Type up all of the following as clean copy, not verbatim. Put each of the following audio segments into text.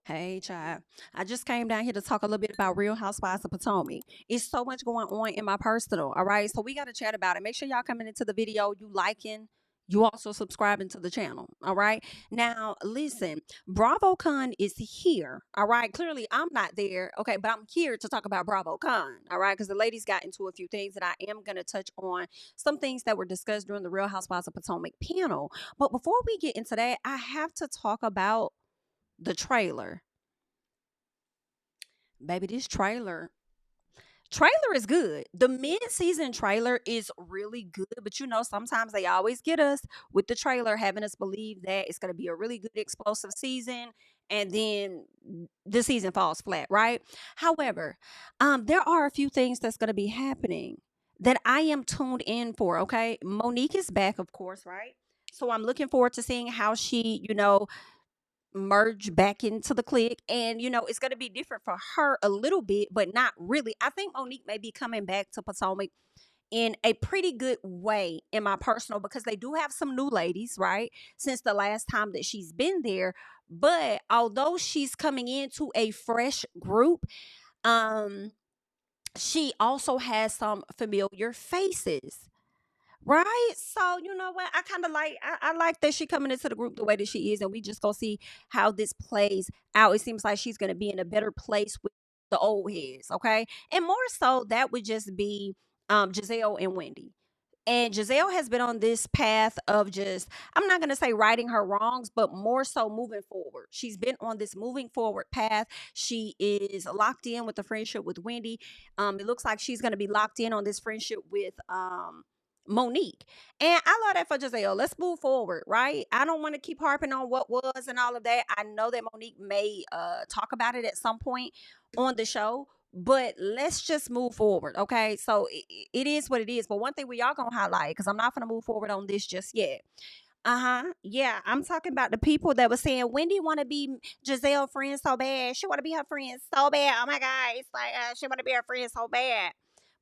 Hey, child. I just came down here to talk a little bit about Real Housewives of Potomac. It's so much going on in my personal, all right? So we got to chat about it. Make sure y'all coming into the video, you liking, you also subscribing to the channel, all right? Now, listen, BravoCon is here, all right? Clearly, I'm not there, okay? But I'm here to talk about BravoCon, all right? Because the ladies got into a few things, and I am going to touch on some things that were discussed during the Real Housewives of Potomac panel. But before we get into that, I have to talk about the trailer. Baby, this trailer is good. The mid-season trailer is really good, but sometimes they always get us with the trailer, having us believe that it's going to be a really good explosive season, and then the season falls flat, right? However, there are a few things that's going to be happening that I am tuned in for. Okay, Monique is back, of course, right? So I'm looking forward to seeing how she, merge back into the clique, and it's going to be different for her a little bit, but not really. I think Monique may be coming back to Potomac in a pretty good way, in my personal, because they do have some new ladies, right, since the last time that she's been there. But although she's coming into a fresh group, um she also has some familiar faces. Right. So you know what? I kind of like I like that she coming into the group the way that she is, and we just gonna see how this plays out. It seems like she's gonna be in a better place with the old heads, okay? And more so that would just be Gizelle and Wendy. And Gizelle has been on this path of just, I'm not gonna say righting her wrongs, but more so moving forward. She's been on this moving forward path. She is locked in with the friendship with Wendy. It looks like she's gonna be locked in on this friendship with Monique. And I love that for Giselle. Let's move forward, right? I don't want to keep harping on what was and all of that. I know that Monique may talk about it at some point on the show, but let's just move forward, okay? So it is what it is. But one thing we are gonna highlight, because I'm not gonna move forward on this just yet. Yeah, I'm talking about the people that were saying Wendy want to be Giselle friend so bad. She want to be her friend so bad. Oh my God, it's like she want to be her friend so bad.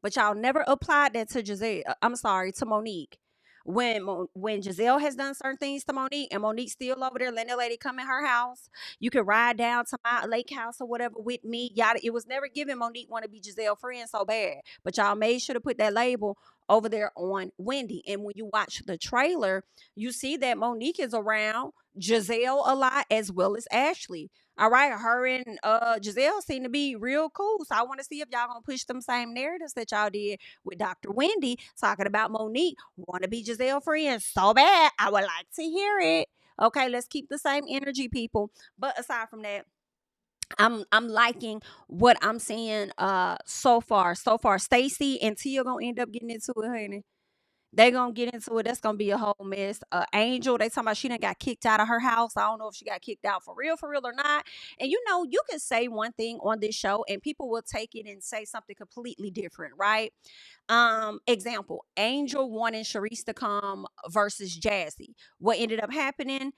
But y'all never applied that to Giselle. I'm sorry, to Monique. When Giselle has done certain things to Monique, and Monique still over there letting the lady come in her house, you can ride down to my lake house or whatever with me. Yada. It was never given Monique want to be Giselle friend so bad. But y'all made sure to put that label over there on Wendy. And when you watch the trailer, you see that Monique is around Giselle a lot, as well as Ashley. All right, her and Giselle seem to be real cool. So I want to see if y'all gonna push them same narratives that y'all did with Dr. Wendy, talking about Monique want to be Giselle friends so bad. I would like to hear it. Okay, let's keep the same energy, people. But aside from that, I'm liking what I'm seeing so far. So far, Stacy and Tia gonna end up getting into it, honey. They gonna get into it. That's gonna be a whole mess. Angel, they talking about she done got kicked out of her house. I don't know if she got kicked out for real or not. And you can say one thing on this show, and people will take it and say something completely different, right? Example: Angel wanting Sharice to come versus Jazzy. What ended up happening?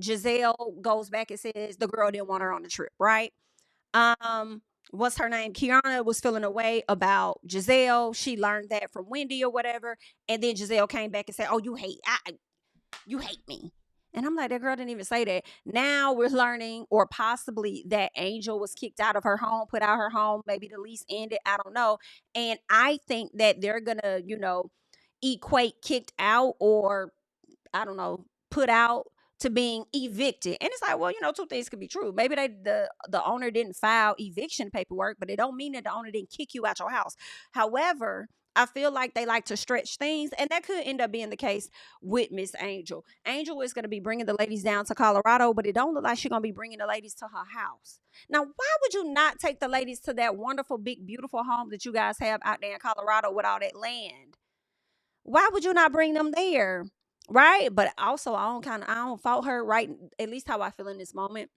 Giselle goes back and says the girl didn't want her on the trip, right? What's her name? Kiana was feeling a way about Giselle. She learned that from Wendy or whatever. And then Giselle came back and said, "Oh, you hate me." And I'm like, that girl didn't even say that. Now we're learning, or possibly that Angel was kicked out of her home, put out her home, maybe the lease ended. I don't know. And I think that they're gonna, equate kicked out, or I don't know, put out, to being evicted. And it's like, well, two things could be true. Maybe the owner didn't file eviction paperwork, but it don't mean that the owner didn't kick you out your house. However, I feel like they like to stretch things, and that could end up being the case with Miss Angel. Angel is going to be bringing the ladies down to Colorado, but it don't look like she's going to be bringing the ladies to her house. Now, why would you not take the ladies to that wonderful, big, beautiful home that you guys have out there in Colorado with all that land? Why would you not bring them there? Right? But also I don't fault her, right? At least how I feel in this moment.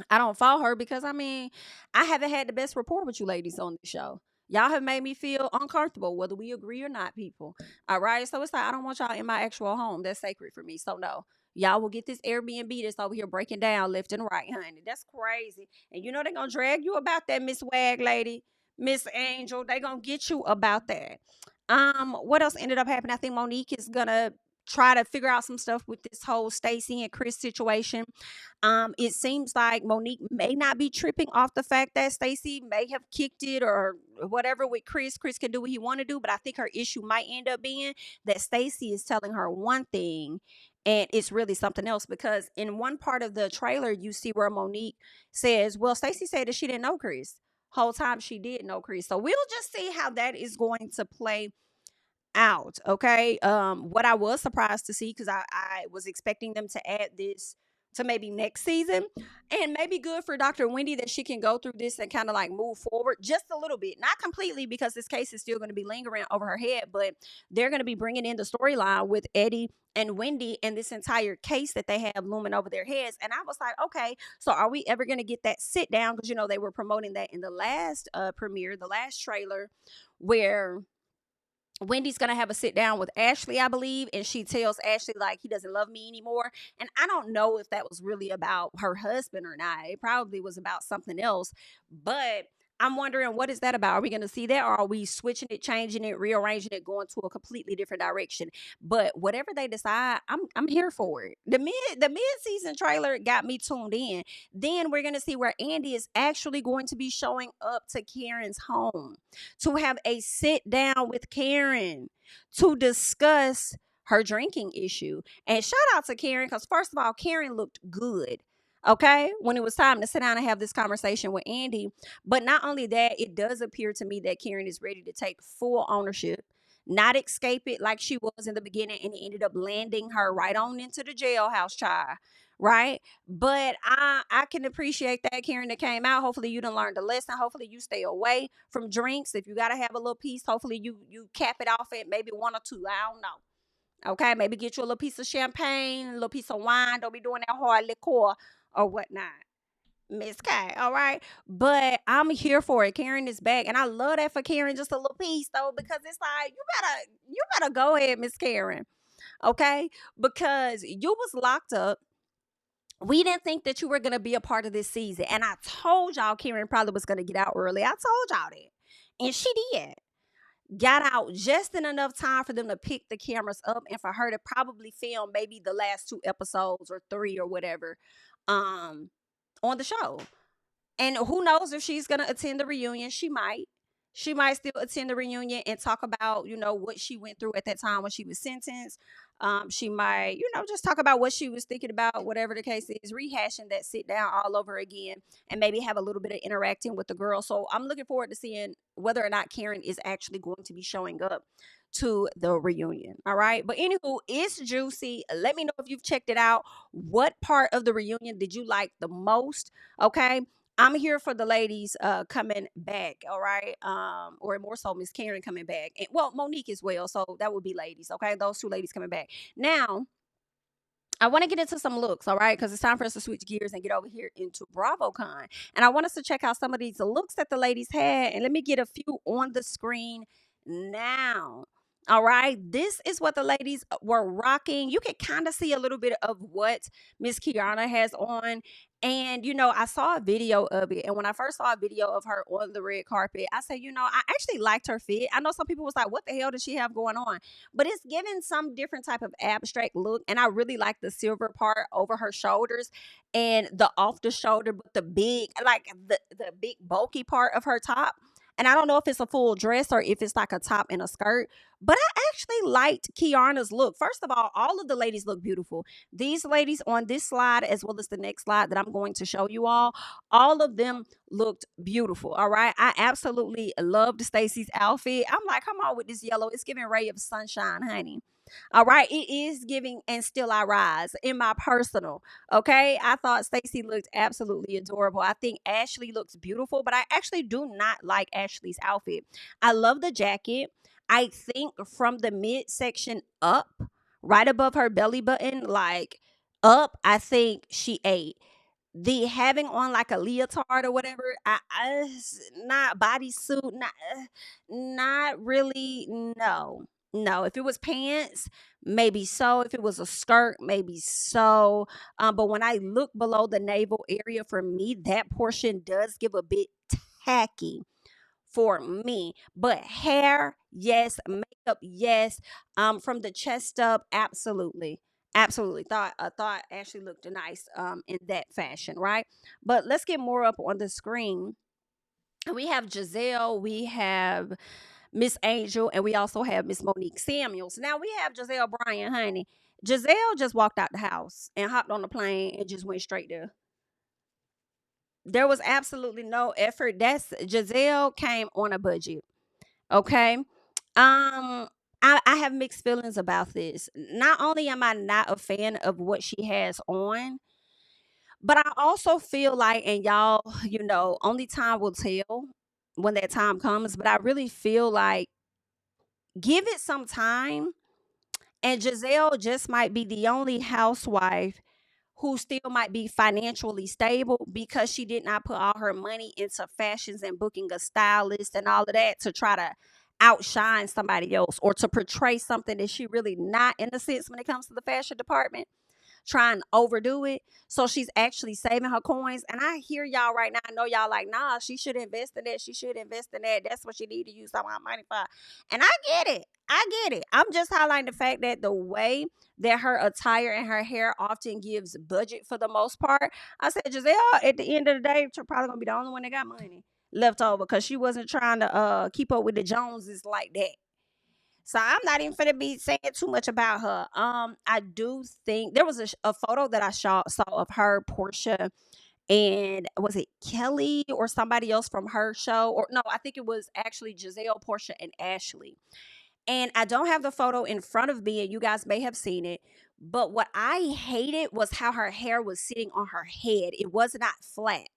I don't fault her because I haven't had the best rapport with you ladies on the show. Y'all have made me feel uncomfortable, whether we agree or not, people. All right. So it's like I don't want y'all in my actual home. That's sacred for me. So no. Y'all will get this Airbnb that's over here breaking down left and right, honey. That's crazy. And they're gonna drag you about that, Miss Wag lady, Miss Angel. They gonna get you about that. What else ended up happening? I think Monique is gonna try to figure out some stuff with this whole Stacey and Chris situation. It seems like Monique may not be tripping off the fact that Stacey may have kicked it or whatever with Chris. Chris can do what he want to do, but I think her issue might end up being that Stacey is telling her one thing and it's really something else, because in one part of the trailer you see where Monique says, well, Stacey said that she didn't know Chris. Whole time she did know Chris. So we'll just see how that is going to play out. Okay. What I was surprised to see, because I was expecting them to add this to maybe next season, and maybe good for Dr. Wendy that she can go through this and kind of like move forward just a little bit, not completely, because this case is still going to be lingering over her head, but they're going to be bringing in the storyline with Eddie and Wendy and this entire case that they have looming over their heads. And I was like, okay, so are we ever going to get that sit down? Because they were promoting that in the last premiere, the last trailer, where Wendy's going to have a sit down with Ashley, I believe, and she tells Ashley like he doesn't love me anymore. And I don't know if that was really about her husband or not. It probably was about something else, but I'm wondering, what is that about? Are we going to see that, or are we switching it, changing it, rearranging it, going to a completely different direction? But whatever they decide, I'm here for it. The mid-season trailer got me tuned in. Then we're going to see where Andy is actually going to be showing up to Karen's home to have a sit down with Karen to discuss her drinking issue. And shout out to Karen, because first of all, Karen looked good. Okay, when it was time to sit down and have this conversation with Andy. But not only that, it does appear to me that Karen is ready to take full ownership, not escape it like she was in the beginning, and it ended up landing her right on into the jailhouse, child. Right? But I can appreciate that, Karen, that came out. Hopefully you done learned the lesson. Hopefully you stay away from drinks. If you gotta have a little piece, hopefully you cap it off at maybe one or two. I don't know. Okay, maybe get you a little piece of champagne, a little piece of wine. Don't be doing that hard liquor or whatnot, Miss K. All right, but I'm here for it. Karen is back, and I love that for Karen. Just a little piece though, because it's like you better go ahead, Miss Karen. Okay, because you was locked up. We didn't think that you were gonna be a part of this season, and I told y'all Karen probably was gonna get out early. I told y'all that, and she did. Got out just in enough time for them to pick the cameras up and for her to probably film maybe the last 2 episodes or 3 or whatever um on the show. And who knows if she's going to attend the reunion. She might still attend the reunion and talk about what she went through at that time when she was sentenced. She might just talk about what she was thinking about, whatever the case is, rehashing that sit down all over again, and maybe have a little bit of interacting with the girl. So I'm looking forward to seeing whether or not Karen is actually going to be showing up to the reunion. All right, but anywho, it's juicy. Let me know if you've checked it out. What part of the reunion did you like the most? Okay, I'm here for the ladies coming back, all right? Or more so Miss Karen coming back. And well, Monique as well. So that would be ladies, okay? Those two ladies coming back. Now, I want to get into some looks, all right? Because it's time for us to switch gears and get over here into BravoCon. And I want us to check out some of these looks that the ladies had. And let me get a few on the screen now. All right, this is what the ladies were rocking. You can kind of see a little bit of what Miss Kiana has on. And, I saw a video of it. And when I first saw a video of her on the red carpet, I said, I actually liked her fit. I know some people was like, what the hell does she have going on? But it's giving some different type of abstract look. And I really like the silver part over her shoulders and the off the shoulder, but the big, like the big bulky part of her top. And I don't know if it's a full dress or if it's like a top and a skirt, but I actually liked Kiana's look. First of all of the ladies look beautiful. These ladies on this slide, as well as the next slide that I'm going to show you all of them looked beautiful. All right. I absolutely loved Stacey's outfit. I'm like, come on with this yellow. It's giving ray of sunshine, honey. All right, it is giving and still I rise in my personal. Okay, I thought Stacey looked absolutely adorable. I think Ashley looks beautiful, but I actually do not like Ashley's outfit. I love the jacket. I think from the midsection up, right above her belly button, like up, I think she ate. The having on like a leotard or whatever, not bodysuit, not really. No. If it was pants, maybe so. If it was a skirt, maybe so. But when I look below the navel area, for me, that portion does give a bit tacky for me. But hair, yes. Makeup, yes. From the chest up, absolutely. Absolutely. Thought Ashley looked nice in that fashion, right? But let's get more up on the screen. We have Gizelle, we have Miss Angel, and we also have Miss Monique Samuels. Now we have Gizelle Bryant, honey. Gizelle just walked out the house and hopped on the plane and just went straight there. There was absolutely no effort. That's Gizelle came on a budget. Okay. I have mixed feelings about this. Not only am I not a fan of what she has on, but I also feel like, and y'all, only time will tell when that time comes, but I really feel like give it some time. And Gizelle just might be the only housewife who still might be financially stable because she did not put all her money into fashions and booking a stylist and all of that to try to outshine somebody else or to portray something that she really not, in a sense, when it comes to the fashion department, trying to overdo it. So she's actually saving her coins. And I hear y'all right now. I know y'all like, nah, she should invest in that. She should invest in that. That's what she need to use some of her money for. And I get it. I get it. I'm just highlighting the fact that the way that her attire and her hair often gives budget for the most part. I said, Gizelle, at the end of the day, you're probably gonna be the only one that got money left over because she wasn't trying to keep up with the Joneses like that. So I'm not even gonna be saying too much about her. I do think there was a photo that I saw of her, Porsha, and was it Kelly or somebody else from her show? Or no, I think it was actually Gizelle, Porsha, and Ashley. And I don't have the photo in front of me, and you guys may have seen it. But what I hated was how her hair was sitting on her head. It was not flat.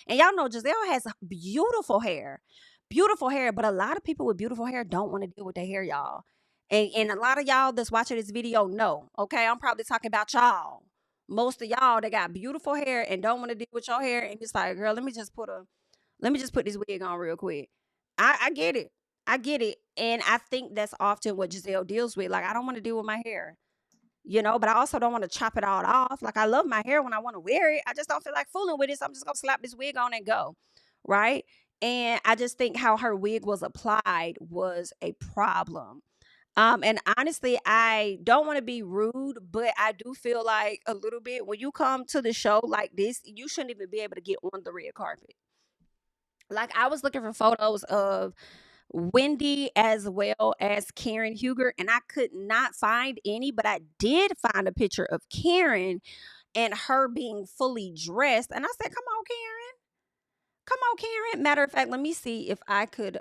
And y'all know Gizelle has beautiful hair. Beautiful hair, but a lot of people with beautiful hair don't want to deal with their hair, y'all. And a lot of y'all that's watching this video know, okay? I'm probably talking about y'all. Most of y'all that got beautiful hair and don't want to deal with your hair and just like, girl, let me just put this wig on real quick. I get it. I get it. And I think that's often what Gizelle deals with. Like, I don't want to deal with my hair, but I also don't want to chop it all off. Like, I love my hair when I want to wear it. I just don't feel like fooling with it. So I'm just going to slap this wig on and go. Right. And I just think how her wig was applied was a problem. And honestly, I don't want to be rude, but I do feel like a little bit when you come to the show like this, you shouldn't even be able to get on the red carpet. Like, I was looking for photos of Wendy as well as Karen Huger, and I could not find any, but I did find a picture of Karen and her being fully dressed. And I said, come on, Karen. Come on, Karen. Matter of fact, let me see if I could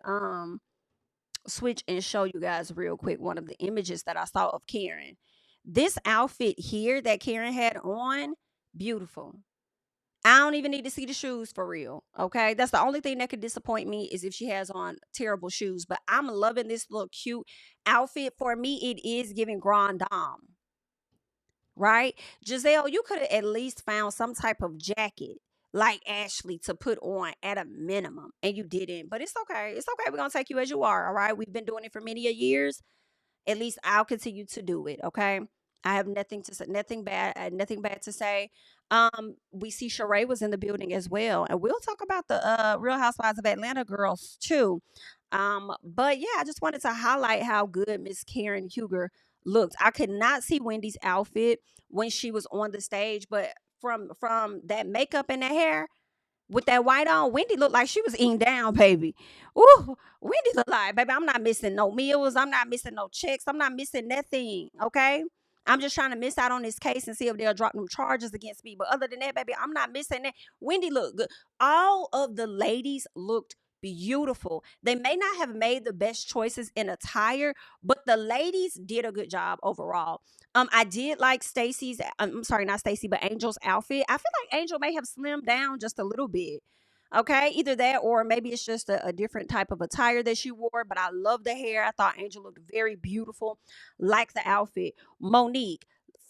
switch and show you guys real quick one of the images that I saw of Karen. This outfit here that Karen had on, beautiful. I don't even need to see the shoes for real. Okay. That's the only thing that could disappoint me is if she has on terrible shoes. But I'm loving this little cute outfit. For me, it is giving grand dame. Right? Gizelle, you could have at least found some type of jacket like Ashley to put on at a minimum. And you didn't. But it's okay. It's okay. We're gonna take you as you are. All right. We've been doing it for many a years. At least I'll continue to do it. Okay. I have nothing to say, nothing bad to say. We see Sheree was in the building as well, and we'll talk about the Real Housewives of Atlanta girls too. But yeah, I just wanted to highlight how good Miss Karen Huger looked. I could not see Wendy's outfit when she was on the stage, but from that makeup and that hair, with that white on, Wendy looked like she was eating down, baby. Ooh, Wendy looked like, baby, I'm not missing no meals. I'm not missing no checks. I'm not missing nothing, okay? I'm just trying to miss out on this case and see if they'll drop them charges against me. But other than that, baby, I'm not missing that. Wendy looked good. All of the ladies looked beautiful. They may not have made the best choices in attire, but the ladies did a good job overall. I did like Stacy's. I'm sorry, not Stacy, but Angel's outfit. I feel like Angel may have slimmed down just a little bit. Okay, either that or maybe it's just a different type of attire that she wore. But I love the hair. I thought Angel looked very beautiful. Like the outfit. Monique,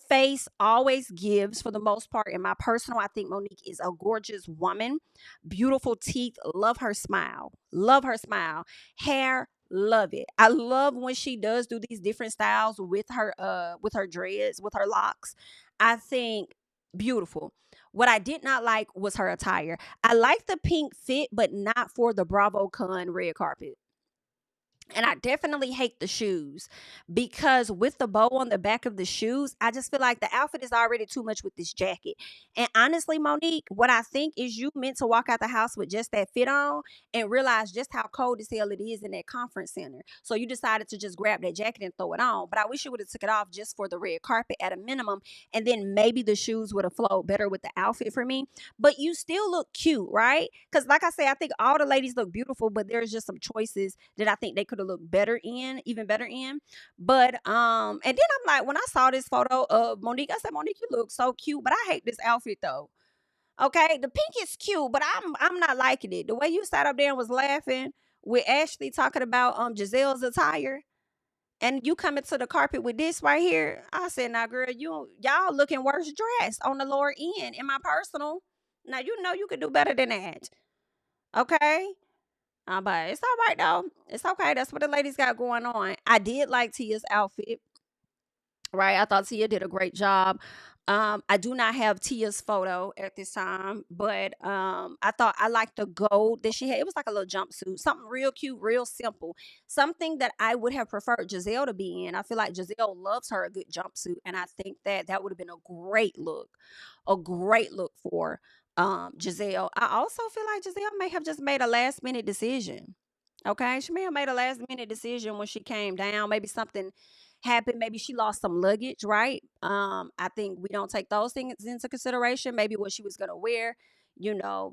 face always gives for the most part. In my personal, I think Monique is a gorgeous woman. Beautiful teeth. Love her smile. Love her smile. Hair. Love it. I love when she does do these different styles with her dreads, with her locks. I think beautiful. What I did not like was her attire. I like the pink fit, but not for the BravoCon red carpet. And I definitely hate the shoes, because with the bow on the back of the shoes, I just feel like the outfit is already too much with this jacket. And honestly, Monique, what I think is you meant to walk out the house with just that fit on and realize just how cold as hell it is in that conference center. So you decided to just grab that jacket and throw it on. But I wish you would have took it off just for the red carpet at a minimum. And then maybe the shoes would have flowed better with the outfit for me. But you still look cute, right? Because like I say, I think all the ladies look beautiful, but there's just some choices that I think they could have looked better in, even better in. But and then I'm like, when I saw this photo of Monique, I said, Monique, you look so cute, but I hate this outfit though. Okay, the pink is cute, but I'm not liking it. The way you sat up there and was laughing with Ashley talking about Giselle's attire, and you coming to the carpet with this right here. I said, now girl, y'all looking worse dressed on the lower end in my personal. Now you know you could do better than that. Okay. But it's all right though. It's okay. That's what the ladies got going on. I did like Tia's outfit, right? I thought Tia did a great job. I do not have Tia's photo at this time, but I thought I liked the gold that she had. It was like a little jumpsuit, something real cute, real simple, something that I would have preferred Gizelle to be in. I feel like Gizelle loves her a good jumpsuit, and I think that would have been a great look for Gizelle. I also feel like Gizelle may have just made a last minute decision. Okay, she may have made a last minute decision when she came down. Maybe something happened. Maybe she lost some luggage, right? I think we don't take those things into consideration. Maybe what she was gonna wear,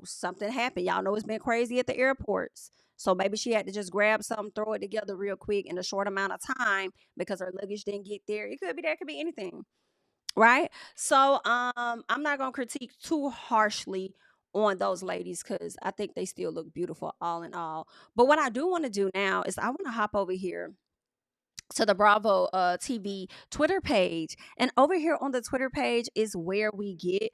something happened. Y'all know it's been crazy at the airports. So maybe she had to just grab something, throw it together real quick in a short amount of time because her luggage didn't get there. It could be that, could be anything. Right? So I'm not gonna critique too harshly on those ladies because I think they still look beautiful all in all. But what I do want to do now is I want to hop over here to the Bravo TV Twitter page. And over here on the Twitter page is where we get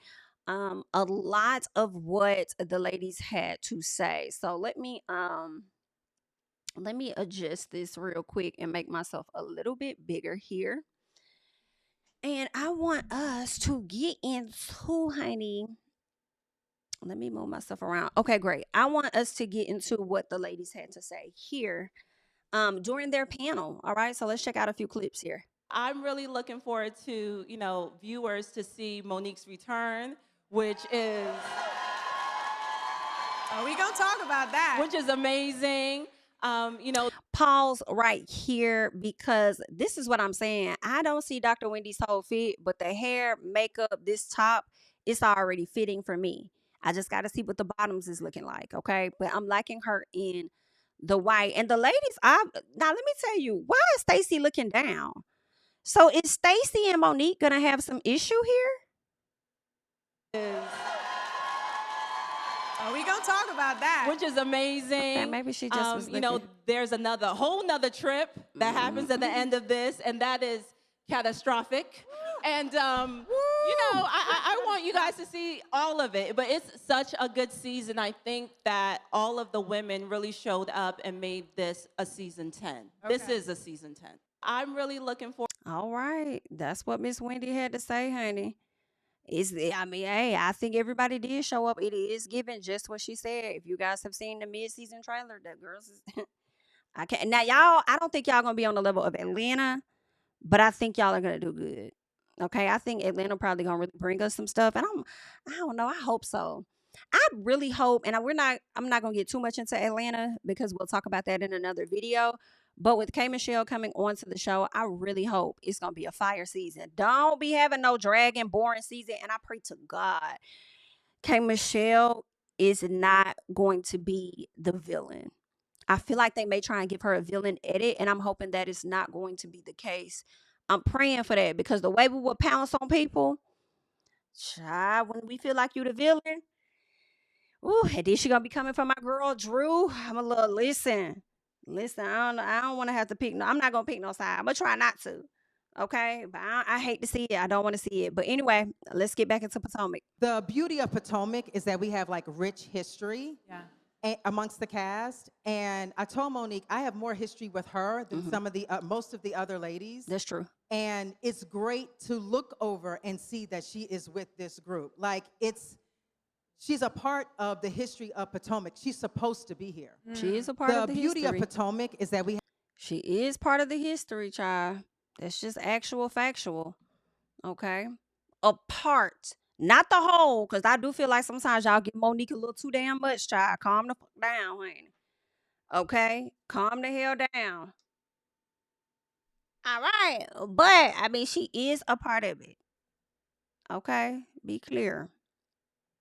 a lot of what the ladies had to say. So let me adjust this real quick and make myself a little bit bigger here. And I want us to get into, honey. Let me move myself around. Okay, great. I want us to get into what the ladies had to say here during their panel. All right, so let's check out a few clips here. I'm really looking forward to, viewers to see Monique's return, which is... Are we going to talk about that? Which is amazing. Pause right here because this is what I'm saying. I don't see Dr. Wendy's whole fit, but the hair, makeup, this top, it's already fitting for me. I just got to see what the bottoms is looking like, okay? But I'm liking her in the white. And the ladies, now let me tell you, why is Stacey looking down? So is Stacey and Monique gonna have some issue here? Are we gonna talk about that? Which is amazing. Okay, maybe she just was looking. There's whole nother trip that happens at the end of this, and that is catastrophic. And I want you guys to see all of it, but it's such a good season. I think that all of the women really showed up and made this a season 10. Okay. This is a season 10. I'm really looking for. All right, that's what Miss Wendy had to say, honey. I think everybody did show up. It is given just what she said. If you guys have seen the mid-season trailer, that girls is I can't now, y'all. I don't think y'all gonna be on the level of Atlanta, but I think y'all are gonna do good. Okay, I think Atlanta probably gonna really bring us some stuff, and I don't know. I hope so. I really hope, and I'm not gonna get too much into Atlanta because we'll talk about that in another video. But with K Michelle coming onto the show, I really hope it's gonna be a fire season. Don't be having no dragging, boring season. And I pray to God, K Michelle is not going to be the villain. I feel like they may try and give her a villain edit, and I'm hoping that is not going to be the case. I'm praying for that because the way we will pounce on people, child, when we feel like you the villain, ooh, and then she gonna be coming for my girl Drew. I'm a little listen. I don't want to have to pick. No, I'm not gonna pick no side. I'm gonna try not to. Okay, but I hate to see it. I don't want to see it. But anyway, let's get back into Potomac. The beauty of Potomac is that we have like rich history. Yeah. amongst the cast. And I told Monique I have more history with her than some of the most of the other ladies. That's true. And it's great to look over and see that she is with this group. Like, she's a part of the history of Potomac. She's supposed to be here. She is a part of the history. The beauty of Potomac is that she is part of the history, child. That's just actual factual. Okay? A part. Not the whole, because I do feel like sometimes y'all give Monique a little too damn much, child. Calm the fuck down, honey. Okay? Calm the hell down. All right. But, I mean, she is a part of it. Okay? Be clear.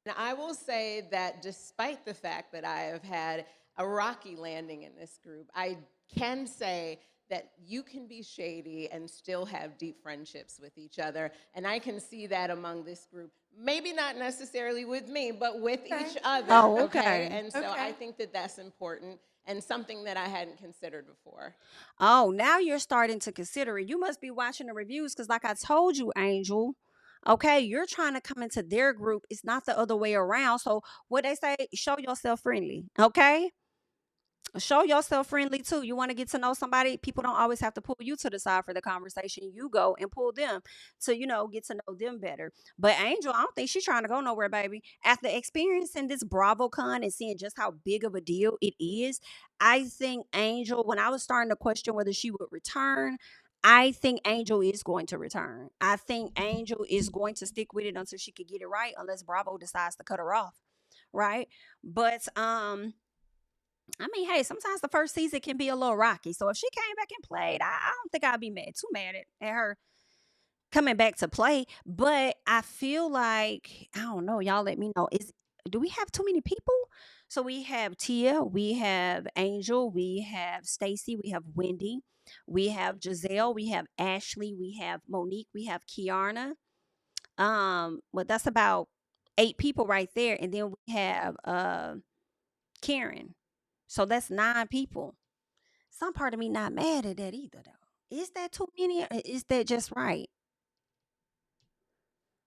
And I will say that despite the fact that I have had a rocky landing in this group, I can say that you can be shady and still have deep friendships with each other. And I can see that among this group. Maybe not necessarily with me, but with each other. Oh, okay. And so I think that that's important and something that I hadn't considered before. Oh, now you're starting to consider it. You must be watching the reviews because like I told you, Angel, okay, you're trying to come into their group. It's not the other way around. So what they say, show yourself friendly, okay? Show yourself friendly too. You want to get to know somebody, people don't always have to pull you to the side for the conversation. You go and pull them to, get to know them better. But Angel, I don't think she's trying to go nowhere, baby. After experiencing this BravoCon and seeing just how big of a deal it is, I think Angel, when I was starting to question whether she would return, I think Angel is going to return. I think Angel is going to stick with it until she could get it right, unless Bravo decides to cut her off, right? But I mean, hey, sometimes the first season can be a little rocky. So if she came back and played, I don't think I'd be too mad at her coming back to play. But I feel like, I don't know, y'all let me know. Do we have too many people? So we have Tia, we have Angel, we have Stacy, we have Wendy, we have Gizelle, we have Ashley, we have Monique, we have Kiarna. Well, that's about 8 people right there. And then we have Karen. So that's 9 people. Some part of me not mad at that either, though. Is that too many or is that just right?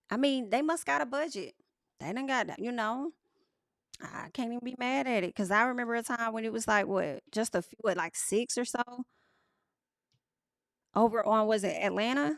I mean, they must got a budget. They done got, I can't even be mad at it. Because I remember a time when it was like, just a few, like 6 or so? Over on, was it Atlanta?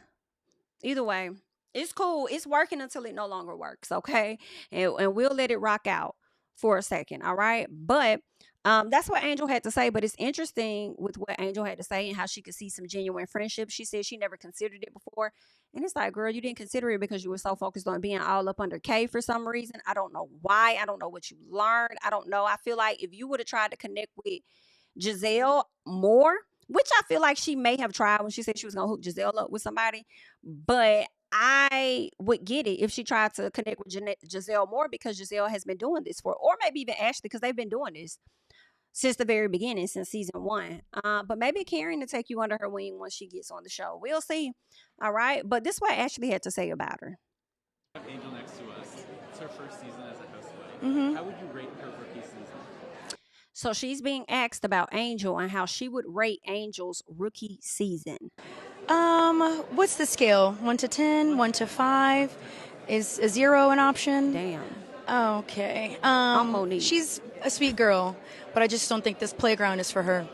Either way, it's cool. It's working until it no longer works, okay? And we'll let it rock out for a second, all right? But that's what Angel had to say, but it's interesting with what Angel had to say and how she could see some genuine friendship. She said she never considered it before. And it's like, girl, you didn't consider it because you were so focused on being all up under K for some reason. I don't know why. I don't know what you learned. I don't know. I feel like if you would have tried to connect with Gizelle more, which I feel like she may have tried when she said she was going to hook Gizelle up with somebody, but I would get it if she tried to connect with Gizelle more because Gizelle has been doing this or maybe even Ashley, because they've been doing this since the very beginning, since season 1. But maybe Karen to take you under her wing once she gets on the show. We'll see. All right. But this is what Ashley had to say about her. Angel next to us. It's her first season as a housewife. How would you rate her rookie season? So she's being asked about Angel and how she would rate Angel's rookie season. What's the scale? 1 to 10, 1 to 5? Is a 0 an option? Damn. Okay. Monique. She's a sweet girl, but I just don't think this playground is for her.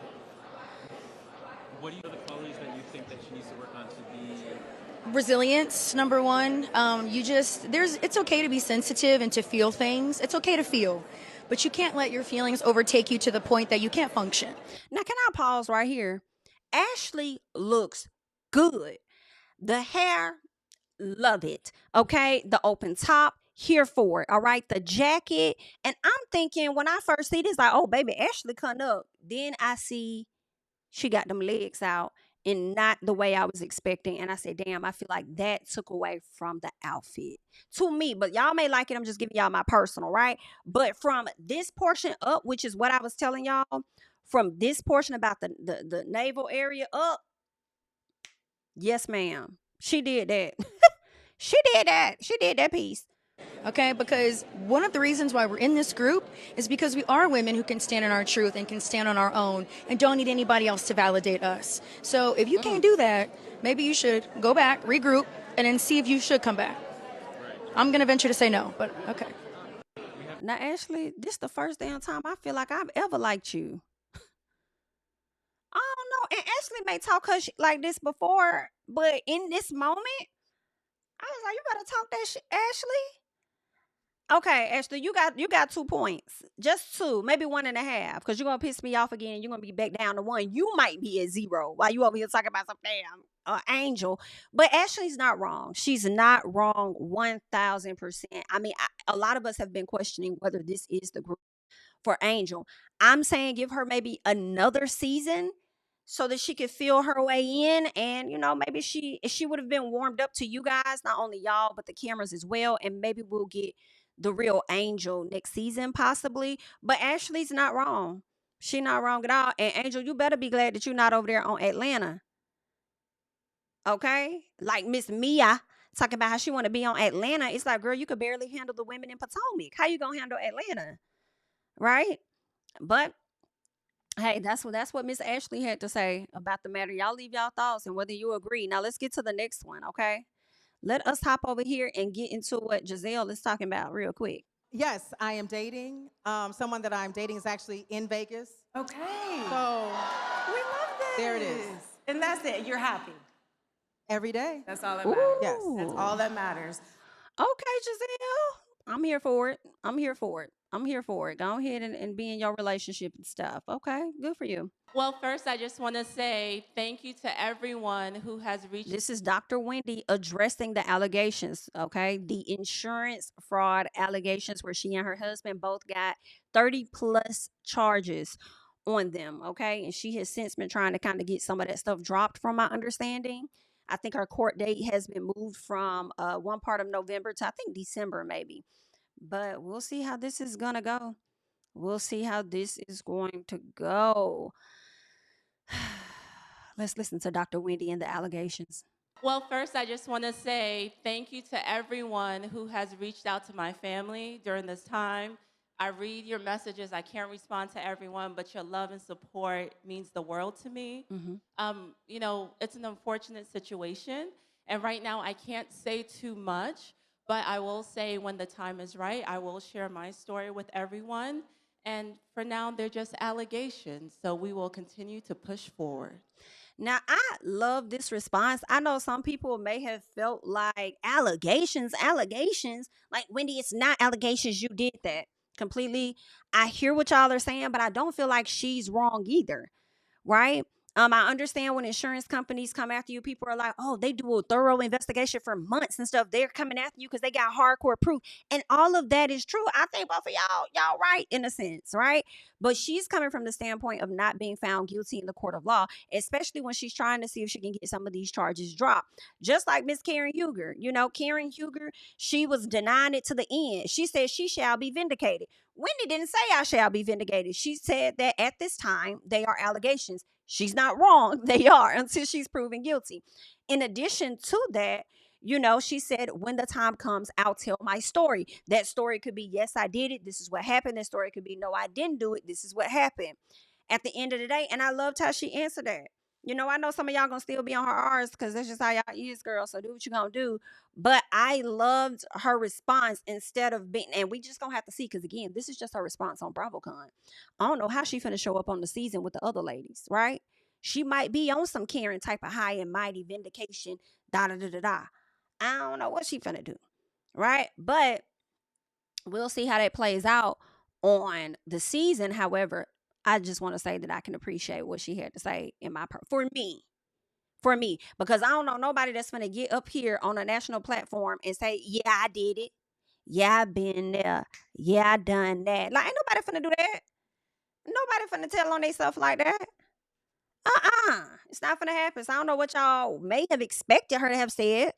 What are the qualities that you think that she needs to work on to be? Resilience, number 1. It's okay to be sensitive and to feel things. It's okay to feel, but you can't let your feelings overtake you to the point that you can't function. Now, can I pause right here? Ashley looks good. The hair, love it. Okay, the open top, here for it. All right, the jacket. And I'm thinking when I first see this, like, oh, baby, Ashley come up. Then I see she got them legs out and not the way I was expecting. And I said, damn, I feel like that took away from the outfit to me. But y'all may like it. I'm just giving y'all my personal, right? But from this portion up, which is what I was telling y'all, from this portion about the navel area up, yes, ma'am. She did that. She did that. She did that piece. Okay, because one of the reasons why we're in this group is because we are women who can stand in our truth and can stand on our own and don't need anybody else to validate us. So if you can't do that, maybe you should go back, regroup, and then see if you should come back. I'm going to venture to say no, but okay. We have Now, Ashley, this the first damn time I feel like I've ever liked you. I don't know. And Ashley may talk like this before, but in this moment, I was like, you better talk that shit, Ashley. Okay, Ashley, you got 2 points. Just 2, maybe 1.5. Because you're gonna piss me off again and you're gonna be back down to 1. You might be at 0 while you over here talking about some damn angel. But Ashley's not wrong. She's not wrong 1000%. I mean, a lot of us have been questioning whether this is the group for Angel. I'm saying give her maybe another season so that she could feel her way in, and maybe she would have been warmed up to you guys, not only y'all but the cameras as well, and maybe we'll get the real Angel next season possibly. But Ashley's not wrong. She not wrong at all. And Angel, you better be glad that you're not over there on Atlanta. Okay? Like Miss Mia talking about how she want to be on Atlanta. It's like, girl, you could barely handle the women in Potomac. How you gonna handle Atlanta? Right? But hey, that's what Miss Ashley had to say about the matter. Y'all leave y'all thoughts and whether you agree. Now let's get to the next one, okay? Let us hop over here and get into what Gizelle is talking about real quick. Yes, I am dating. Someone that I'm dating is actually in Vegas. Okay. So We love this. there it is. And that's it. You're happy. Every day. That's all that matters. Yes. That's all that matters. Okay, Gizelle. I'm here for it. I'm here for it. Go ahead and be in your relationship and stuff. Okay, good for you. Well, first, I just want to say thank you to everyone who has reached. This is Dr. Wendy addressing the allegations, okay? The insurance fraud allegations where she and her husband both got 30 plus charges on them, okay? And she has since been trying to kind of get some of that stuff dropped from my understanding. I think her court date has been moved from one part of November to I think December maybe. But we'll see how this is going to go. We'll see how this is going to go. Let's listen to Dr. Wendy and the allegations. Well, first, I just want to say thank you to everyone who has reached out to my family during this time. I read your messages. I can't respond to everyone, but your love and support means the world to me. It's an unfortunate situation, and right now I can't say too much, but I will say when the time is right, I will share my story with everyone. And for now, they're just allegations, so we will continue to push forward. Now, I love this response. I know some people may have felt like allegations. Like, Wendy, it's not allegations. You did that. Completely. I hear what y'all are saying, but I don't feel like she's wrong either. Right? I understand when insurance companies come after you, people are like, oh, they do a thorough investigation for months and stuff. They're coming after you because they got hardcore proof. And all of that is true. I think both of y'all right in a sense, right? But she's coming from the standpoint of not being found guilty in the court of law, especially when she's trying to see if she can get some of these charges dropped. Just like Miss Karen Huger. Karen Huger, she was denying it to the end. She said she shall be vindicated. Wendy didn't say I shall be vindicated. She said that at this time, they are allegations. She's not wrong. They are until she's proven guilty. In addition to that, she said, when the time comes, I'll tell my story. That story could be, yes, I did it. This is what happened. That story could be, no, I didn't do it. This is what happened. At the end of the day, and I loved how she answered that. I know some of y'all gonna still be on her R's because that's just how y'all is, girl. So do what you gonna do. But I loved her response instead of being, and we just gonna have to see because again, this is just her response on BravoCon. I don't know how she finna show up on the season with the other ladies, right? She might be on some Karen type of high and mighty vindication, da-da-da-da-da. I don't know what she finna do, right? But we'll see how that plays out on the season. However, I just want to say that I can appreciate what she had to say for me, because I don't know nobody that's going to get up here on a national platform and say, yeah, I did it. Yeah, I been there. Yeah, I done that. Like, ain't nobody finna do that. Nobody finna tell on they stuff like that. It's not finna happen. So I don't know what y'all may have expected her to have said.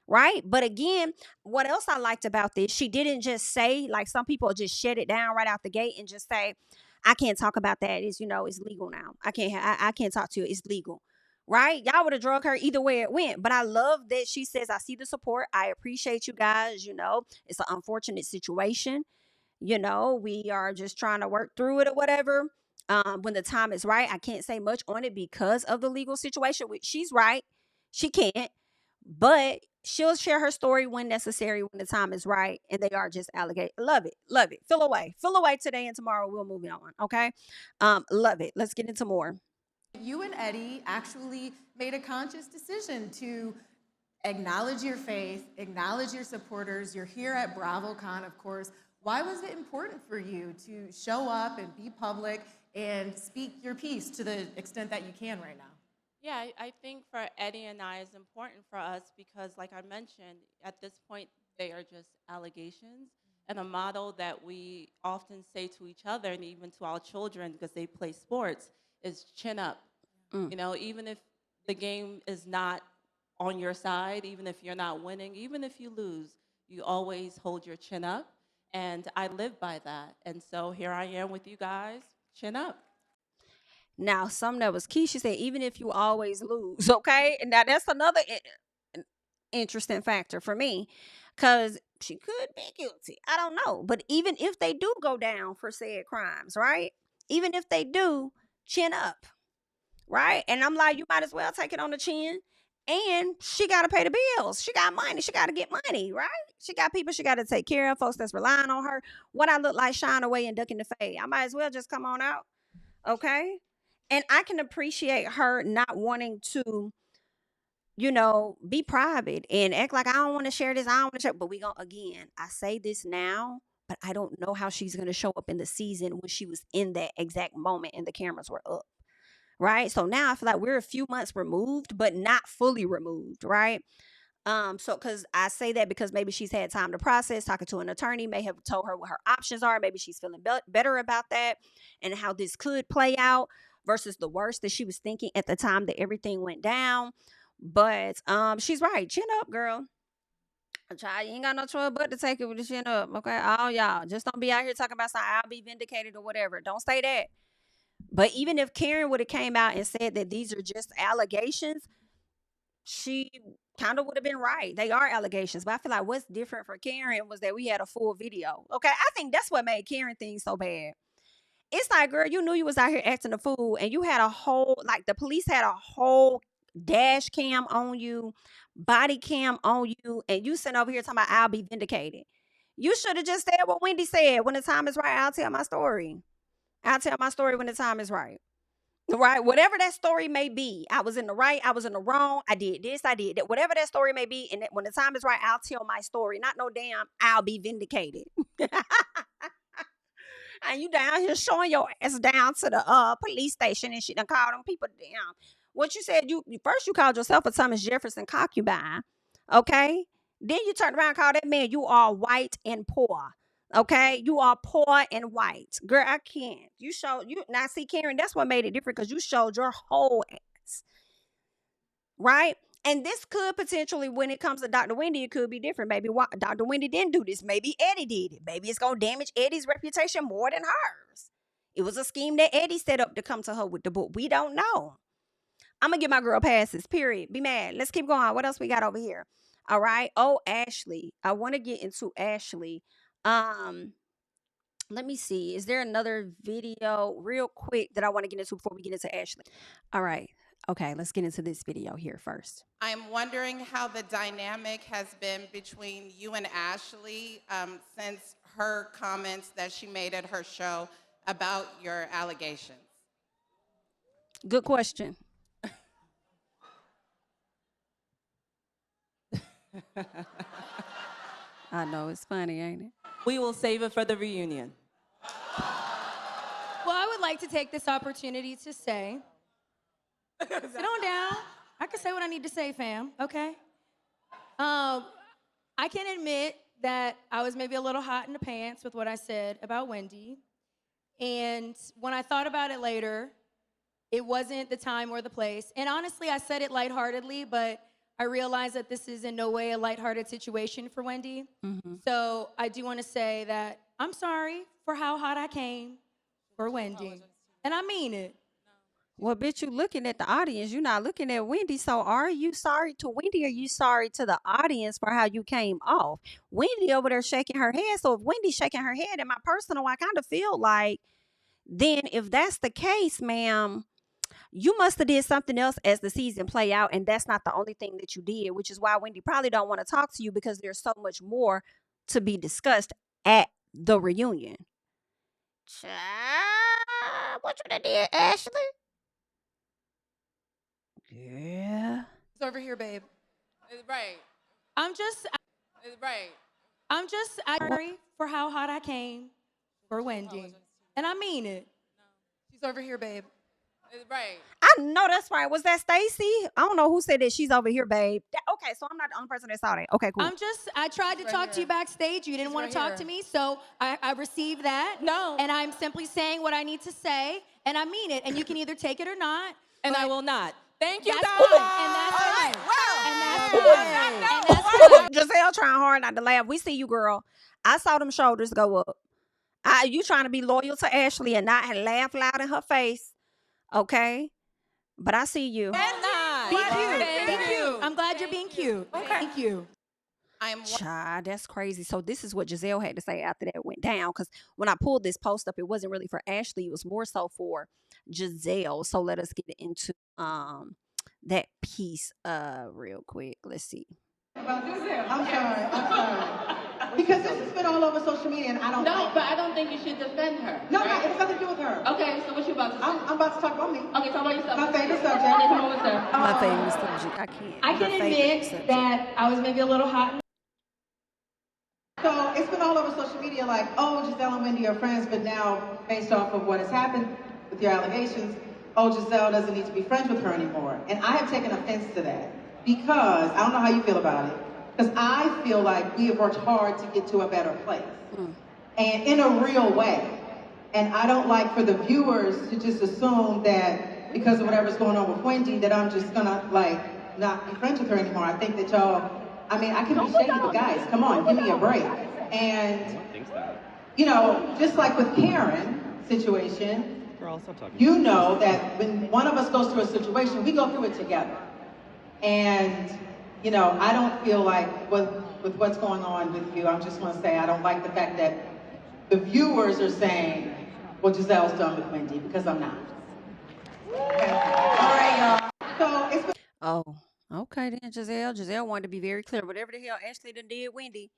Right. But again, what else I liked about this, she didn't just say, like some people just shut it down right out the gate and just say, I can't talk about that. It's legal now. I can't talk to you. It's legal. Right. Y'all would have drug her either way it went. But I love that she says, I see the support. I appreciate you guys. It's an unfortunate situation. We are just trying to work through it or whatever. When the time is right, I can't say much on it because of the legal situation, which she's right. She can't. But she'll share her story when necessary, when the time is right, and they are just alligator. Love it, love it. Feel away today, and tomorrow we'll move on. Okay, love it. Let's get into more. You and Eddie actually made a conscious decision to acknowledge your faith, acknowledge your supporters. You're here at BravoCon, of course. Why was it important for you to show up and be public and speak your piece to the extent that you can right now? Yeah, I think for Eddie and I, it's important for us because, like I mentioned, at this point, they are just allegations. And a model that we often say to each other and even to our children because they play sports is chin up. You know, even if the game is not on your side, even if you're not winning, even if you lose, you always hold your chin up. And I live by that. And so here I am with you guys, chin up. Now, something that was key, she said, even if you always lose, okay? And now that's another interesting factor for me, because she could be guilty. I don't know. But even if they do go down for said crimes, right? Even if they do, chin up, right? And I'm like, you might as well take it on the chin. And she got to pay the bills. She got money. She got to get money, right? She got people she got to take care of, folks that's relying on her. What I look like shying away and ducking the fade. I might as well just come on out, okay? And I can appreciate her not wanting to, you know, be private and act like I don't want to share this. I don't want to share. But we going to, again, I say this now, but I don't know how she's going to show up in the season when she was in that exact moment and the cameras were up. Right. So now I feel like we're a few months removed, but not fully removed. Right. So because I say that because maybe she's had time to process, talking to an attorney, may have told her what her options are. Maybe she's feeling better about that and how this could play out versus the worst that she was thinking at the time that everything went down. But she's right. Chin up, girl. Child, you ain't got no choice but to take it with the chin up. Okay. All y'all just don't be out here talking about something. I'll be vindicated or whatever. Don't say that. But even if Karen would have came out and said that these are just allegations, she kind of would have been right. They are allegations. But I feel like what's different for Karen was that we had a full video. Okay. I think that's what made Karen things so bad. It's like, girl, you knew you was out here acting a fool and you had a whole, like the police had a whole dash cam on you, body cam on you, and you sitting over here talking about I'll be vindicated. You should have just said what Wendy said. When the time is right, I'll tell my story. I'll tell my story when the time is right. Right? Whatever that story may be. I was in the right. I was in the wrong. I did this. I did that. Whatever that story may be. And when the time is right, I'll tell my story. Not no damn, I'll be vindicated. And you down here showing your ass down to the police station and shit and call them people down. What you said, you first you called yourself a Thomas Jefferson concubine. Okay? Then you turned around and called that man, you are white and poor. Okay, you are poor and white. Girl, I can't. You showed you now see, Karen, that's what made it different because you showed your whole ass. Right? And this could potentially, when it comes to Dr. Wendy, it could be different. Maybe Dr. Wendy didn't do this. Maybe Eddie did it. Maybe it's gonna damage Eddie's reputation more than hers. It was a scheme that Eddie set up to come to her with the book. We don't know. I'm gonna give my girl passes, period. Be mad. Let's keep going. What else we got over here? All right. Oh, Ashley. I want to get into Ashley. Let me see. Is there another video real quick that I want to get into before we get into Ashley? All right. Okay, let's get into this video here first. I'm wondering how the dynamic has been between you and Ashley since her comments that she made at her show about your allegations. Good question. I know, it's funny, ain't it? We will save it for the reunion. Well, I would like to take this opportunity to say, sit on down. I can say what I need to say, fam, okay? I can admit that I was maybe a little hot in the pants with what I said about Wendy. And when I thought about it later, it wasn't the time or the place. And honestly, I said it lightheartedly, but I realize that this is in no way a lighthearted situation for Wendy. Mm-hmm. So I do want to say that I'm sorry for how hot I came for Wendy. And I mean it. Well, bitch, you looking at the audience. You're not looking at Wendy. So are you sorry to Wendy or are you sorry to the audience for how you came off? Wendy over there shaking her head. So if Wendy's shaking her head in my personal, I kind of feel like then if that's the case, ma'am, you must have did something else as the season play out, and that's not the only thing that you did, which is why Wendy probably don't want to talk to you because there's so much more to be discussed at the reunion. Child, what you done did, Ashley? Yeah. It's over here, babe. Right. I'm just sorry for how hot I came for Wendy. And I mean it. She's over here, babe. Right. I know that's right. Was that Stacy? I don't know who said that she's over here, babe. Okay, so I'm not the only person that saw that. Okay, cool. I tried to talk to you backstage. You didn't want to talk to me, so I received that. No. And I'm simply saying what I need to say, and I mean it. And you can either take it or not. And I will not. Thank you, That's guys. fine. And that's fine. And that's fine. Giselle trying hard not to laugh. We see you, girl. I saw them shoulders go up. You trying to be loyal to Ashley and not laugh loud in her face. Okay? But I see you. Be cute. Thank you. I'm glad you're being cute. Okay. Thank you. Child, that's crazy. So this is what Giselle had to say after that went down. Because when I pulled this post up, it wasn't really for Ashley. It was more so for Giselle. So let us get into that piece real quick. Let's see. About Giselle. I'm sorry. Because this has been all over social media, and I don't. No, but I don't think you should defend her. No, it has nothing to do with her. Okay, so what you about to say? I'm about to talk about me. Okay, talk about yourself. My favorite subject. Okay, come on with her. My favorite subject. I I can admit that I was maybe a little hot. So it's been all over social media, like, oh, Giselle and Wendy are friends, but now, based off of what has happened with your allegations, oh, Giselle doesn't need to be friends with her anymore. And I have taken offense to that because I don't know how you feel about it. Because I feel like we have worked hard to get to a better place. And in a real way. And I don't like for the viewers to just assume that because of whatever's going on with Wendy, that I'm just gonna like not be friends with her anymore. I think that y'all, I mean, I can be shady, but guys, come on, give me a break. And, you know, just like with Karen situation, you know that when one of us goes through a situation, we go through it together. And, you know, I don't feel like with what's going on with you, I just want to say I don't like the fact that the viewers are saying, well, Giselle's done with Wendy, because I'm not. Okay. All right, y'all. So it's been— Oh, okay then, Giselle. Giselle wanted to be very clear. Whatever the hell Ashley done did, Wendy,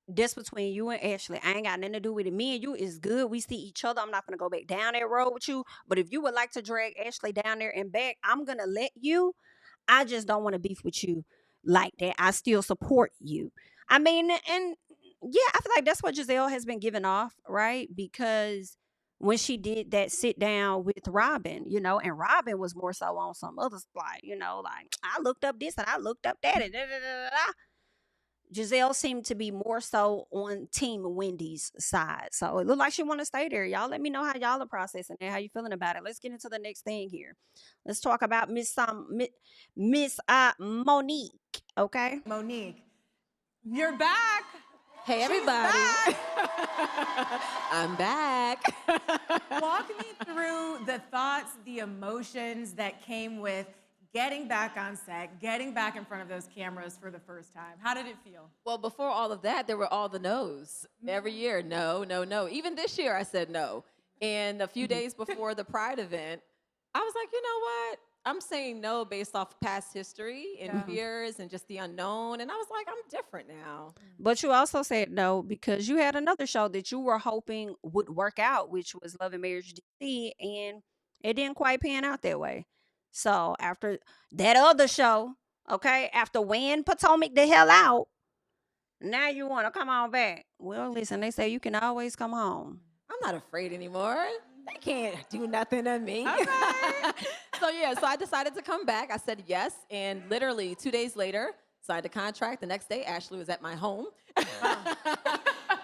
that's between you and Ashley. I ain't got nothing to do with it. Me and you is good. We see each other. I'm not gonna go back down that road with you. But if you would like to drag Ashley down there and back, I'm gonna let you. I just don't want to beef with you like that. I still support you. I mean, and yeah, I feel like that's what Giselle has been giving off, right? Because when she did that sit down with Robyn, you know, and Robyn was more so on some other like, you know, like I looked up this and I looked up that and da, da, da, da, da. Giselle seemed to be more so on Team Wendy's side. So it looked like she want to stay there. Y'all let me know how y'all are processing it, how you feeling about it. Let's get into the next thing here. Let's talk about Miss Monique, okay? Monique, you're back. Hey, everybody. I'm back. Walk me through the thoughts, the emotions that came with getting back on set, getting back in front of those cameras for the first time. How did it feel? Well, before all of that, there were all the no's. Every year, no, no, no. Even this year, I said no. And a few days before the Pride event, I was like, you know what? I'm saying no based off past history and fears and just the unknown. And I was like, I'm different now. But you also said no because you had another show that you were hoping would work out, which was Love and Marriage DC, and it didn't quite pan out that way. So after that other show, okay, after weighing Potomac the hell out, now you want to come on back. Well, listen, they say you can always come home. I'm not afraid anymore. They can't do nothing to me. Okay. So I decided to come back. I said yes, and literally 2 days later, signed a contract. The next day, Ashley was at my home.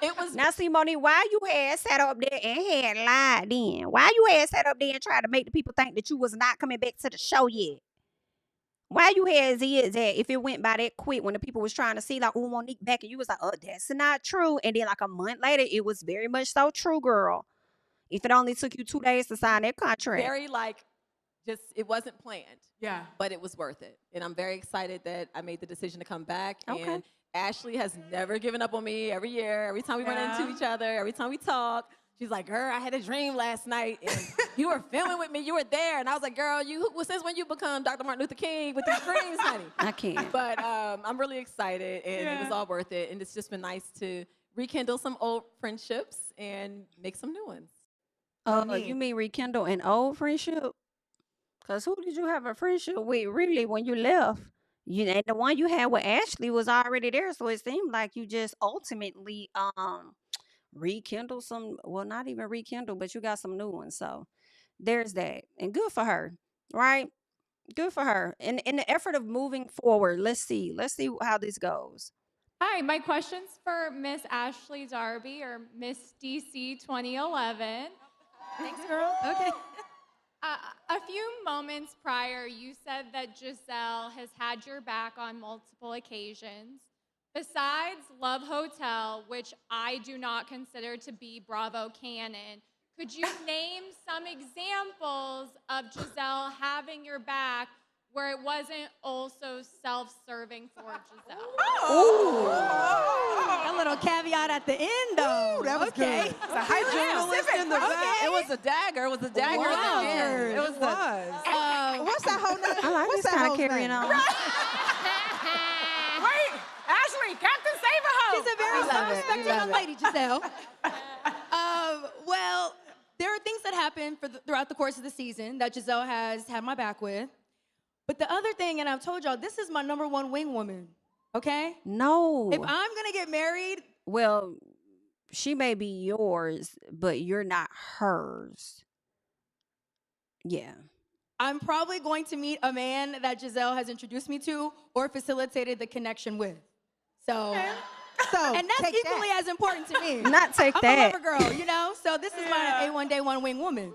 It was Now, see, Monique, why you had sat up there and had lied then? Why you had sat up there and tried to make the people think that you was not coming back to the show yet? Why you had said that if it went by that quick when the people was trying to see like, oh, Monique back, and you was like, oh, that's not true. And then like a month later, it was very much so true, girl. If it only took you 2 days to sign that contract. very just it wasn't planned. Yeah. But it was worth it. And I'm very excited that I made the decision to come back. Okay. And Ashley has never given up on me every year. Every time we run into each other, every time we talk, She's like, girl, I had a dream last night, and you were filming with me. You were there, and I was like, girl, since when you become Dr. Martin Luther King with these dreams, honey? I can't. But I'm really excited, and it was all worth it. And it's just been nice to rekindle some old friendships and make some new ones. You mean rekindle an old friendship? Because who did you have a friendship with really when you left? And the one you had with Ashley was already there, so it seemed like you just ultimately rekindle some, well, not even rekindle, but you got some new ones. So there's that. And good for her, right? Good for her. And in the effort of moving forward, let's see how this goes. Hi, my question's for Miss Ashley Darby, or Miss DC 2011. Thanks, girl. Okay. A few moments prior, you said that Gizelle has had your back on multiple occasions. Besides Love Hotel, which I do not consider to be Bravo canon, could you name some examples of Gizelle having your back where it wasn't also self-serving for Gizelle? Ooh. A little caveat at the end, though. Ooh, that was okay. good. It's a high journalist in the back. It was a dagger. It was a dagger. Wow. At the end. It was. What's that whole name? I like What's this that kind of hoe's carrying name? on. Wait, Ashley, Captain Save-A-Ho. She's a very self-respecting young lady, Gizelle. Well, there are things that happen throughout the course of the season that Gizelle has had my back with. But the other thing, and I've told y'all, this is my #1 wing woman, okay? No. If I'm going to get married. Well, she may be yours, but you're not hers. Yeah. I'm probably going to meet a man that Gizelle has introduced me to or facilitated the connection with. So, and that's equally as important to me. Not take I'm that. a lover girl, you know? So this is my A1 Day 1 wing woman.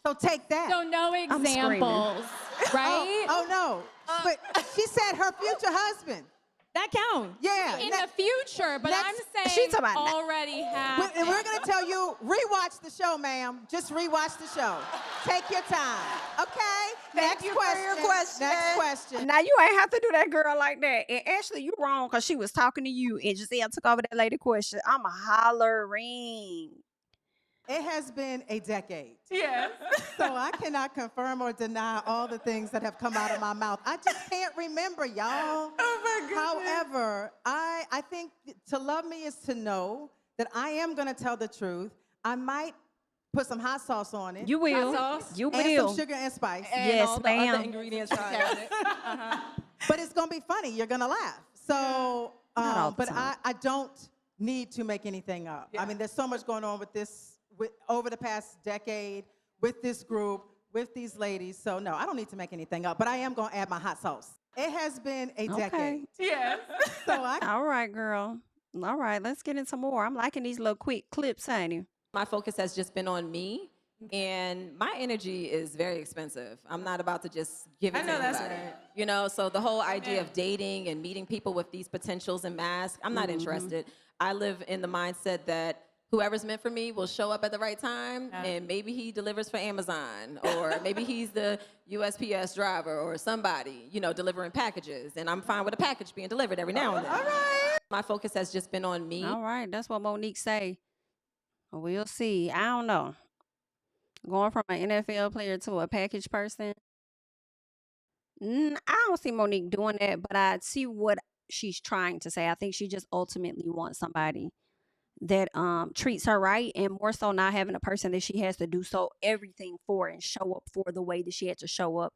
So take that. So no examples, right? Oh no. But she said her future husband. That counts. Yeah. In the future, but I'm She saying talking about already have. And we're going to tell you, rewatch the show, ma'am. Just rewatch the show. Take your time. Okay? Thank you for your question. Next question. Now, you ain't have to do that girl like that. And Ashley, you wrong because she was talking to you and Giselle took over that lady question. I'm a hollering. It has been a decade. Yes. So I cannot confirm or deny all the things that have come out of my mouth. I just can't remember, y'all. Oh my goodness. However, I think to love me is to know that I am going to tell the truth. I might put some hot sauce on it. You will. Hot sauce. You and will. some sugar and spice. And Yes, all the ma'am. other ingredients. But it's going to be funny. You're going to laugh. So, Not all the but time. I don't need to make anything up. Yeah. I mean, there's so much going on with this, over the past decade, with this group, with these ladies. So, no, I don't need to make anything up. But I am going to add my hot sauce. It has been a decade. Yes. So I All right, girl. All right, let's get into more. I'm liking these little quick clips, honey. My focus has just been on me, and my energy is very expensive. I'm not about to just give it to anybody. right. You know, so the whole idea of dating and meeting people with these potentials and masks, I'm not interested. I live in the mindset that whoever's meant for me will show up at the right time, and maybe he delivers for Amazon, or maybe he's the USPS driver or somebody, you know, delivering packages, and I'm fine with a package being delivered every now and then. All right. My focus has just been on me. All right, that's what Monique say. We'll see. I don't know. Going from an NFL player to a package person. I don't see Monique doing that, but I see what she's trying to say. I think she just ultimately wants somebody that treats her right, and more so not having a person that she has to do so everything for and show up for the way that she had to show up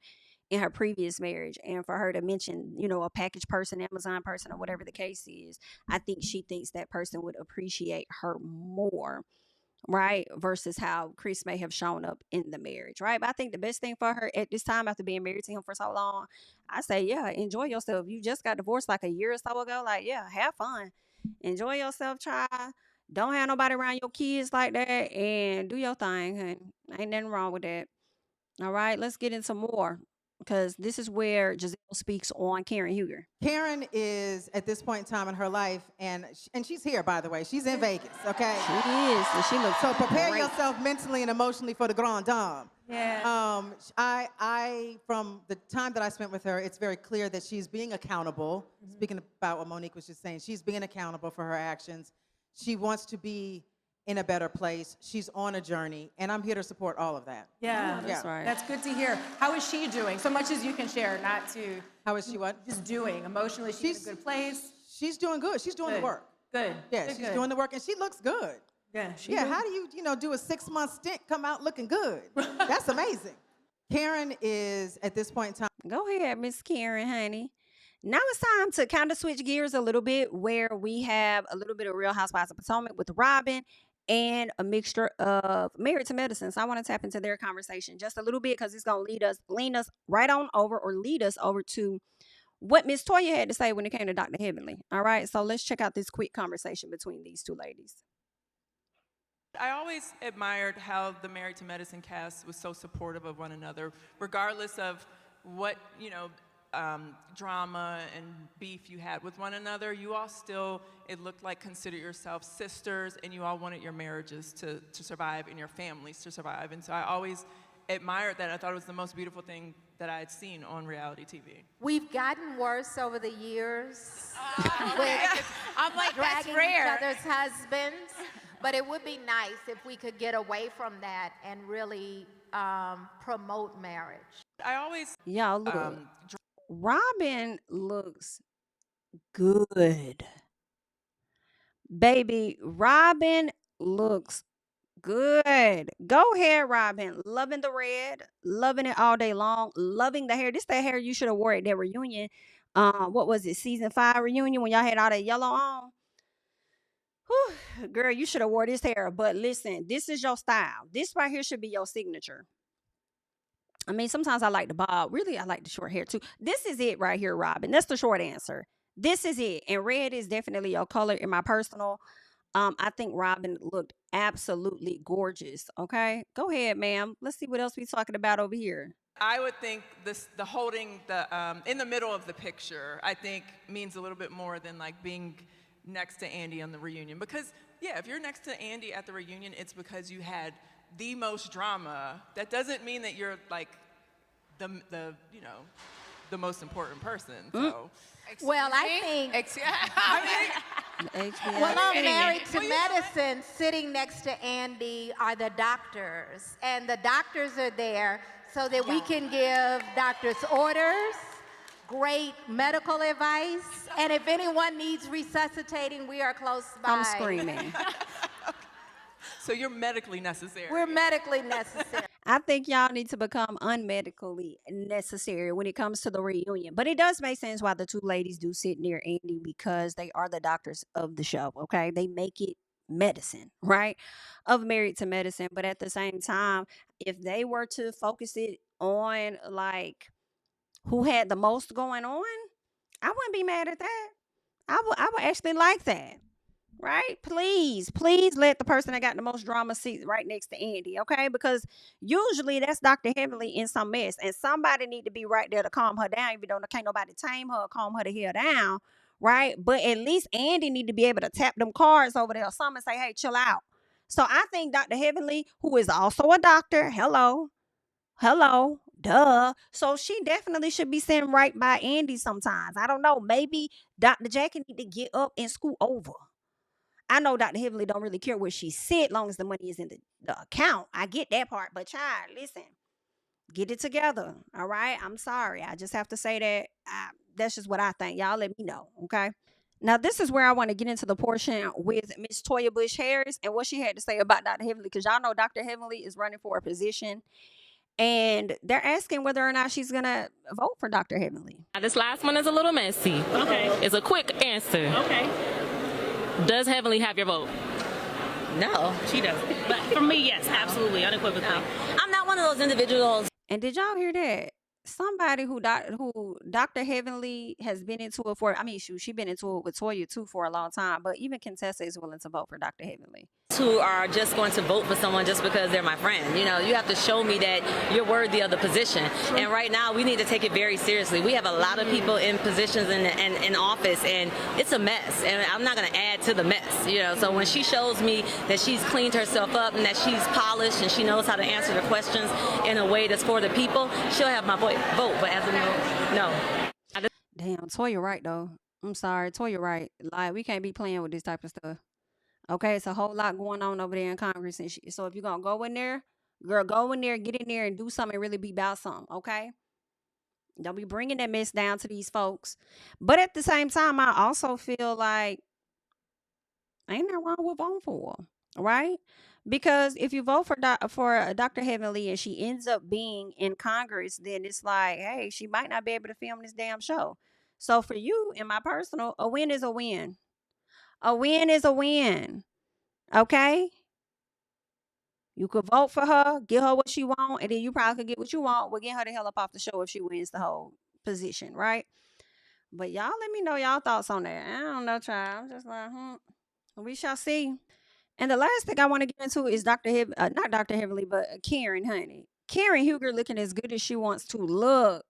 in her previous marriage. And for her to mention, you know, a package person, Amazon person, or whatever the case is, I think she thinks that person would appreciate her more, right? Versus how Chris may have shown up in the marriage, right? But I think the best thing for her at this time, after being married to him for so long, I say, yeah, enjoy yourself. You just got divorced like a year or so ago. Like, yeah, have fun. Enjoy yourself, try. Don't have nobody around your kids like that, and do your thing, honey. Ain't nothing wrong with that. All right, let's get into more, because this is where Gizelle speaks on Karen Huger. Karen is at this point in time in her life, and she's here, by the way. She's in Vegas, okay? She is, and she looks So prepare great. yourself mentally and emotionally for the Grand Dame. Yeah. I from the time that I spent with her, it's very clear that she's being accountable. Speaking about what Monique was just saying, she's being accountable for her actions. She wants to be in a better place. She's on a journey, and I'm here to support all of that. Yeah, That's right. That's good to hear. How is she doing? So much as you can share, not to. How is she what? Just doing. Emotionally, she's in a good place. She's doing good. She's doing the work. Good. Yeah, Good, she's good. doing the work, and she looks good. Yeah, How do you do a 6-month stint, come out looking good? That's amazing. Karen is, at this point in time. Go ahead, Miss Karen, honey. Now it's time to kind of switch gears a little bit, where we have a little bit of Real Housewives of Potomac with Robyn and a mixture of Married to Medicine. So I want to tap into their conversation just a little bit, because it's going to lead us right on over, or lead us over to what Miss Toya had to say when it came to Dr. Heavenly. All right, so let's check out this quick conversation between these two ladies. I always admired how the Married to Medicine cast was so supportive of one another, regardless of what, drama and beef you had with one another. You all still, it looked like, consider yourselves sisters, and you all wanted your marriages to survive and your families to survive. And so I always admired that. I thought it was the most beautiful thing that I had seen on reality TV. We've gotten worse over the years I'm like, that's dragging rare. each other's husbands. But it would be nice if we could get away from that and really promote marriage. I always... Y'all look. Robyn looks good. Baby, Robyn looks good. Go ahead, Robyn. Loving the red. Loving it all day long. Loving the hair. This that hair you should have wore at that reunion. What was it? Season 5 reunion when y'all had all that yellow on. Whew, girl, you should have wore this hair. But listen, this is your style. This right here should be your signature. I mean, sometimes I like the bob. Really, I like the short hair too. This is it right here, Robyn. That's the short answer. This is it. And red is definitely your color in my personal. I think Robyn looked absolutely gorgeous. Okay, go ahead, ma'am. Let's see what else we're talking about over here. I would think the holding the in the middle of the picture, I think, means a little bit more than like being next to Andy on the reunion. Because yeah, if you're next to Andy at the reunion, it's because you had the most drama. That doesn't mean that you're like the most important person. So. Well, I think. Well, I'm married to medicine. Sitting next to Andy are the doctors, and the doctors are there so that we can give doctors orders, great medical advice, and if anyone needs resuscitating, we are close by. I'm screaming. So you're medically necessary. We're medically necessary. I think y'all need to become unmedically necessary when it comes to the reunion. But it does make sense why the two ladies do sit near Andy, because they are the doctors of the show, okay? They make it medicine, right? Of Married to Medicine. But at the same time, if they were to focus it on, like, who had the most going on, I wouldn't be mad at that. I would actually like that. Right? Please let the person that got the most drama sit right next to Andy, okay? Because usually that's Dr. Heavenly in some mess, and somebody need to be right there to calm her down, even though can't nobody tame her or calm her the hell down, right? But at least Andy need to be able to tap them cards over there or something and say, hey, chill out. So I think Dr. Heavenly, who is also a doctor, hello, duh. So she definitely should be sitting right by Andy sometimes. I don't know. Maybe Dr. Jackie need to get up and scoot over. I know Dr. Heavenly don't really care where she sit, long as the money is in the account. I get that part. But child, listen, get it together. All right? I'm sorry. I just have to say that. That's just what I think. Y'all let me know. Okay? Now, this is where I want to get into the portion with Miss Toya Bush Harris and what she had to say about Dr. Heavenly. Because y'all know Dr. Heavenly is running for a position. And they're asking whether or not she's going to vote for Dr. Heavenly. This last one is a little messy. Okay. It's a quick answer. Okay. Does Heavenly have your vote? No, she doesn't. But for me, yes, absolutely, unequivocally. No. I'm not one of those individuals. And did y'all hear that? Somebody who Dr. Heavenly has been into it for, she been into it with Toya too for a long time, but even Contessa is willing to vote for Dr. Heavenly. Who are just going to vote for someone just because they're my friend. You know, you have to show me that you're worthy of the position. True. And right now, we need to take it very seriously. We have a lot of people in positions in office, and it's a mess. And I'm not going to add to the mess, you know. So when she shows me that she's cleaned herself up and that she's polished and she knows how to answer the questions in a way that's for the people, she'll have my vote. But as of no. Damn, Toya right, though. I'm sorry, Toya right. Like, we can't be playing with this type of stuff. Okay, it's a whole lot going on over there in Congress and shit. So if you're gonna go in there, girl, go in there, get in there, and do something and really be about something. Okay. Don't be bringing that mess down to these folks. But at the same time, I also feel like ain't nothing wrong with voting for her, right? Because if you vote for Dr. Heavenly and she ends up being in Congress, then it's like, hey, she might not be able to film this damn show. So for you, in my personal, a win is a win. A win is a win. Okay? You could vote for her, get her what she want, and then you probably could get what you want. We'll get her the hell up off the show if she wins the whole position, right? But y'all let me know y'all thoughts on that. I don't know, child. I'm just like, we shall see. And the last thing I want to get into is not Dr. Heavenly, but Karen, honey. Karen Huger looking as good as she wants to look.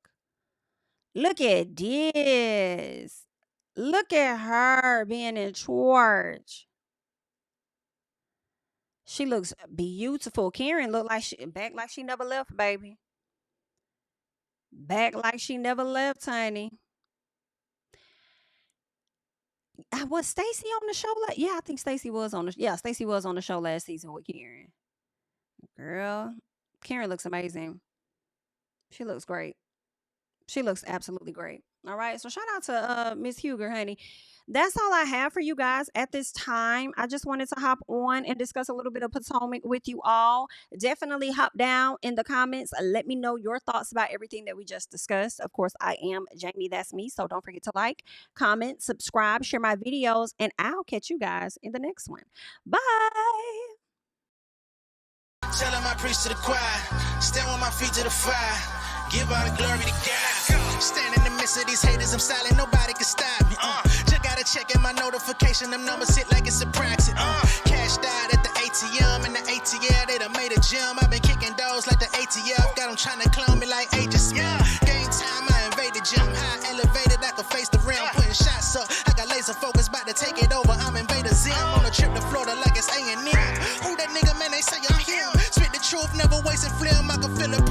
Look at this. Look at her being in charge. She looks beautiful. Karen look like back like she never left, baby. Back like she never left, honey. Was Stacey on the show? Yeah, I think Stacey was on the. Yeah, Stacey was on the show last season with Karen. Girl, Karen looks amazing. She looks great. She looks absolutely great. All right, so shout out to Miss Huger, honey. That's all I have for you guys at this time. I just wanted to hop on and discuss a little bit of Potomac with you all. Definitely hop down in the comments. Let me know your thoughts about everything that we just discussed. Of course, I am Jamie, that's me. So don't forget to like, comment, subscribe, share my videos, and I'll catch you guys in the next one. Bye. Tell him I preach to the choir. Stand with my feet to the fire. Give all the glory to God. Stand in the midst of these haters, I'm silent, nobody can stop me. Just gotta check in my notification, them numbers hit like it's a proxy. Cashed out at the ATM, and the ATL, they done made a gym. I've been kicking doors like the ATF, got them trying to clone me like Agent Smith. Game time, I invaded gym, high elevated, I can face the rim. Putting shots up, I got laser focus, about to take it over, I'm Invader Zim. On a trip to Florida like it's A&M. Who that nigga, man, they say I'm him. Spit the truth, never wasting film, I can feel it.